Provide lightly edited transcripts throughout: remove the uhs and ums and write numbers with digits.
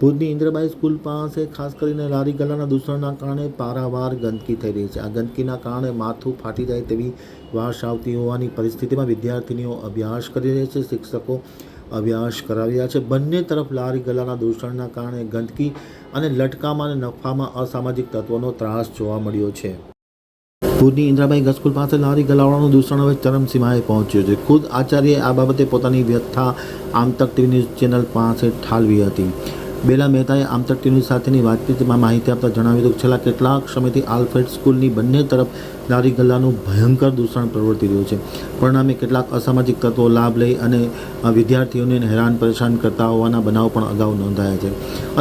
ભુજની ઇન્દ્રબાઈ સ્કૂલ પાસે ખાસ કરીને લારી ગલ્લાના દૂષણના કારણે પારાવાર ગંદકી થઈ રહી છે। આ ગંદકીના કારણે માથું ફાટી જાય તેવી વાસ આવતી હોવાની પરિસ્થિતિમાં વિદ્યાર્થીનીઓ અભ્યાસ કરી રહી છે, શિક્ષકો અભ્યાસ કરાવી રહ્યા છે। બંને તરફ લારી ગલ્લાના દૂષણના કારણે ગંદકી અને લટકામાં અને નફામાં અસામાજિક તત્વોનો ત્રાસ જોવા મળ્યો છે। ભુજની ઇન્દ્રાબાઈ સ્કૂલ પાસે લારી ગલ્લાવાળાનું દૂષણ હવે ચરમસીમાએ પહોંચ્યું છે। ખુદ આચાર્યએ આ બાબતે પોતાની વ્યથા આમતક ટીવી ન્યૂઝ ચેનલ પાસે ઠાલવી હતી। બેલા મહેતાએ આમતક ટીવી સાથેની વાતચીતમાં માહિતી આપતા જણાવ્યું કે છેલ્લા કેટલાક સમયથી આલ્ફ્રેડ સ્કૂલની બંને તરફ લારી ગલ્લાનું ભયંકર દૂષણ પ્રવર્તી રહ્યું છે। પરિણામે કેટલાક અસામાજિક તત્વો લાભ લઈ અને વિદ્યાર્થીઓને હેરાન પરેશાન કરતા હોવાના બનાવ પણ અગાઉ નોંધાયા છે।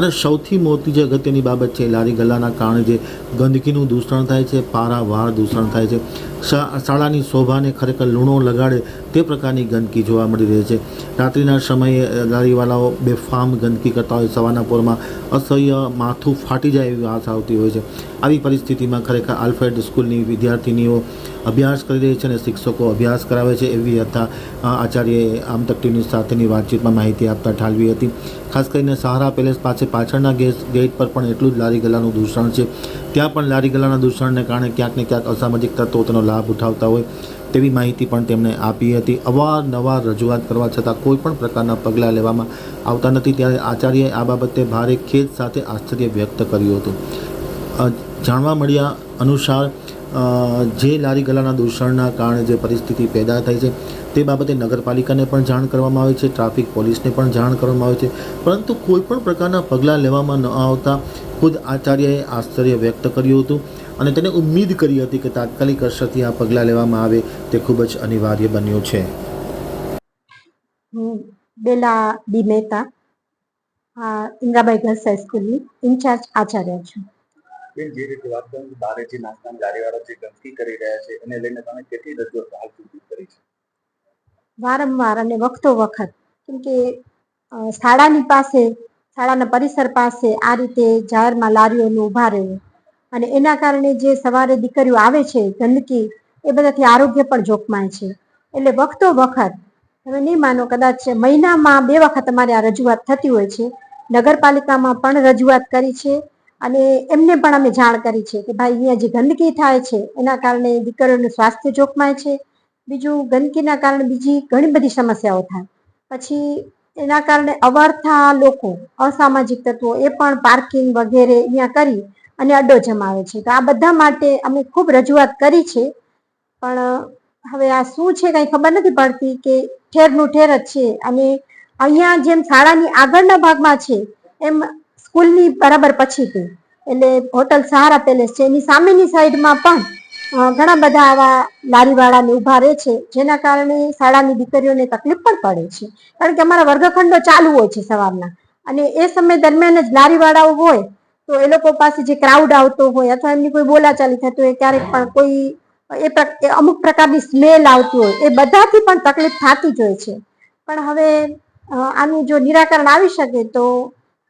અને સૌથી મોટી જે અગત્યની બાબત છે, લારી ગલ્લાના કારણે જે ગંદકીનું દૂષણ થાય છે, પારાવાર દૂષણ થાય છે, શાળાની શોભાને ખરેખર લૂણો લગાડે તે પ્રકારની ગંદકી જોવા મળી રહી છે। રાત્રિના સમયે લારીવાળાઓ બેફામ ગંદકી કરતા હોય, સવારના પોરમાં અસહ્ય માથું ફાટી જાય એવી વાત આવતી હોય છે। આવી પરિસ્થિતિમાં ખરેખર આલ્ફ્રેડ સ્કૂલની વિદ્યાર્થીનીઓ અભ્યાસ કરી રહી છે અને શિક્ષકો અભ્યાસ કરાવે છે એવી હતા આચાર્યએ આમતક ટીવી સાથેની વાતચીતમાં માહિતી આપતા ઠાલવી હતી। ખાસ કરીને સહારા પેલેસ પાસે પાછળના ગેટ પર પણ એટલું જ લારી ગલ્લાનું દૂષણ છે। ત્યાં પણ લારી ગલ્લાના દૂષણને કારણે ક્યાંક ને ક્યાંક અસામાજિક તત્વો તેનો લાભ ઉઠાવતા હોય તેવી માહિતી પણ તેમણે આપી હતી। અવારનવાર રજૂઆત કરવા છતાં કોઈ પણ પ્રકારના પગલાં લેવામાં આવતા નથી, ત્યારે આચાર્યએ આ બાબતે ભારે ખેદ સાથે આશ્ચર્ય વ્યક્ત કર્યું હતું। જાણવા મળ્યા અનુસાર જે લારી ગલ્લાના દૂષણના કારણે જે પરિસ્થિતિ પેદા થઈ છે તે બાબતે નગરપાલિકાને પણ જાણ કરવામાં આવી છે, ટ્રાફિક પોલીસને પણ જાણ કરવામાં આવી છે, પરંતુ કોઈ પણ પ્રકારના પગલાં લેવામાં ન આવતા ખુદ આચાર્યએ આશ્ચર્ય વ્યક્ત કર્યું હતું અને તેને ઉમ્મીદ કરી હતી કે તાત્કાલિક અસરથી આ પગલાં લેવામાં આવે તે ખૂબ જ અનિવાર્ય બન્યું છે। હું બેલા D Mehta Indrabai girls હાઈસ્કૂલની in charge Acharya છું। બેન, જે રીતે વાત કરું કે બારે જે નાસ્તાની લારીવાળા જે ગંદકી કરી રહ્યા છે એને લઈને તમે કેટલી રજૂઆત હાલ સુધી કરી છે? વારંવાર અને વખતો વખત, કેમ કે શાળાની પાસે, શાળાના પરિસર પાસે આ રીતે જાહેરમાં લારીઓનું ઊભા રહેવું અને એના કારણે જે સવારે દીકરીઓ આવે છે ગંદકી, એ બધાથી આરોગ્ય પણ જોખમાય છે। એટલે વખતો વખત, તમે નહીં માનો, કદાચ મહિનામાં 2 વખત અમારે આ રજૂઆત થતી હોય છે। નગરપાલિકામાં પણ રજૂઆત કરી છે અને એમને પણ અમે જાણ કરી છે કે ભાઈ, અહીંયા જે ગંદકી થાય છે એના કારણે દીકરીઓનું સ્વાસ્થ્ય જોખમાય છે। બીજું, ગંદકીના કારણે બીજી ઘણી બધી સમસ્યાઓ થાય, પછી એના કારણે અવરથા લોકો, અસામાજિક તત્વો એ પણ પાર્કિંગ વગેરે અહીંયા કરી અને અડ્ડો જમાવે છે। તો આ બધા માટે અમે ખૂબ રજૂઆત કરી છે, પણ હવે આ શું છે કંઈ ખબર નથી પડતી કે ઠેરનું ઠેર જ છે। અને અહીંયા જેમ શાળાની આગળના ભાગમાં છે એમ સ્કૂલની બરાબર પછીથી, એટલે હોટલ સહારા પેલેસ છે એની સામેની સાઈડમાં પણ ઘણા બધા આવા લારીવાળાને ઊભા રહે છે, જેના કારણે શાળાની દીકરીઓને તકલીફ પણ પડે છે। કારણ કે અમારા વર્ગખંડો ચાલુ હોય છે સવારના, અને એ સમય દરમિયાન જ લારીવાળાઓ હોય તો એ લોકો પાસે જે ક્રાઉડ આવતો હોય અથવા એમની કોઈ બોલાચાલી થતી હોય, ક્યારેક પણ કોઈ અમુક પ્રકારની સ્મેલ આવતી હોય, એ બધાથી પણ તકલીફ થતી જ હોય છે। પણ હવે આનું જો નિરાકરણ આવી શકે તો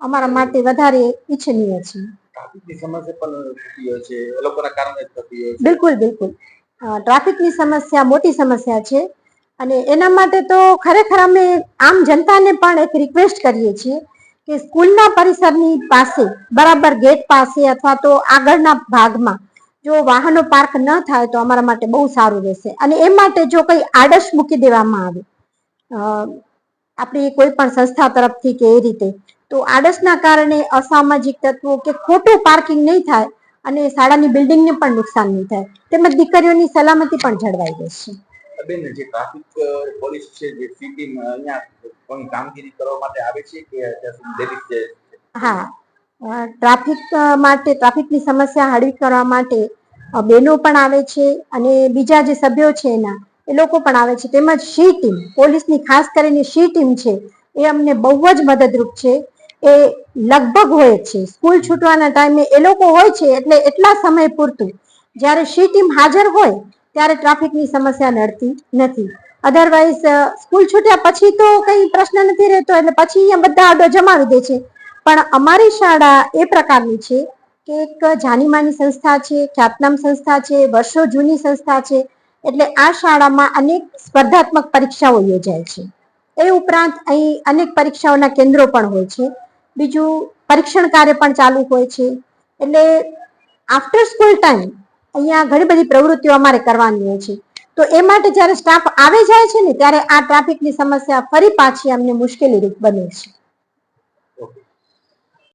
અમારા માટે વધારે ઈચ્છનીય છે। ટ્રાફિકની સમસ્યા પણ થતી હોય છે, એ લોકોના કારણે જ થતી હોય છે। બિલકુલ બિલકુલ, ટ્રાફિકની સમસ્યા મોટી સમસ્યા છે અને એના માટે તો ખરેખર અમે આમ જનતાને પણ એક રિક્વેસ્ટ કરીએ છીએ કે સ્કૂલના પરિસરની પાસે, બરાબર ગેટ પાસે અથવા તો આગળના ભાગમાં જો વાહનો પાર્ક ન થાય તો અમારા માટે બહુ સારું રહેશે। અને એ માટે જો કંઈ આડશ મૂકી દેવામાં આવે આપણી કોઈ પણ સંસ્થા તરફથી કે એ રીતે, તો આડશના કારણે અસામાજિક તત્વો કે ખોટું પાર્કિંગ નહીં થાય અને શાળાની બિલ્ડિંગને પણ નુકસાન નહીં થાય, તેમજ દીકરીઓની સલામતી પણ જળવાઈ રહેશે। બેન, જે ટ્રાફિક પોલીસ છે, જે સિટી અહીંયા કોઈ કામગીરી કરવા માટે આવે છે કે લેડીઝ છે? હા, ટ્રાફિક માટે, ટ્રાફિકની સમસ્યા હળવી કરવા માટે બહેનો પણ આવે છે અને બીજા જે સભ્યો છે એના, એ લોકો પણ આવે છે। તેમજ સી ટીમ, પોલીસની ખાસ કરીને સી ટીમ છે, એ અમને બહુ જ મદદરૂપ છે। એ લગભગ હોય છે સ્કૂલ છૂટવાના ટાઈમે એ લોકો હોય છે, એટલે એટલા સમય પૂરતું જ્યારે સી ટીમ હાજર હોય ત્યારે ટ્રાફિકની સમસ્યા નડતી નથી। અધરવાઇઝ સ્કૂલ છૂટ્યા પછી તો કંઈ પ્રશ્ન નથી રહેતો, એટલે પછી અહીંયા બધા આડો જમાવી દે છે। પણ અમારી શાળા એ પ્રકારની છે કે એક જાનીમાની સંસ્થા છે, ખ્યાતનામ સંસ્થા છે, વર્ષો જૂની સંસ્થા છે, એટલે આ શાળામાં અનેક સ્પર્ધાત્મક પરીક્ષાઓ યોજાય છે। એ ઉપરાંત અહીં અનેક પરીક્ષાઓના કેન્દ્રો પણ હોય છે। બીજું, પરીક્ષણ કાર્ય પણ ચાલુ હોય છે. એટલે આફ્ટર સ્કૂલ ટાઈમ અહીંયા ઘણી બધી પ્રવૃત્તિઓ અમારે કરવાની હોય છે. તો એ માટે જ્યારે સ્ટાફ આવે જાય છે ને ત્યારે આ ટ્રાફિકની સમસ્યા ફરી પાછી અમને મુશ્કેલીરૂપ બને છે.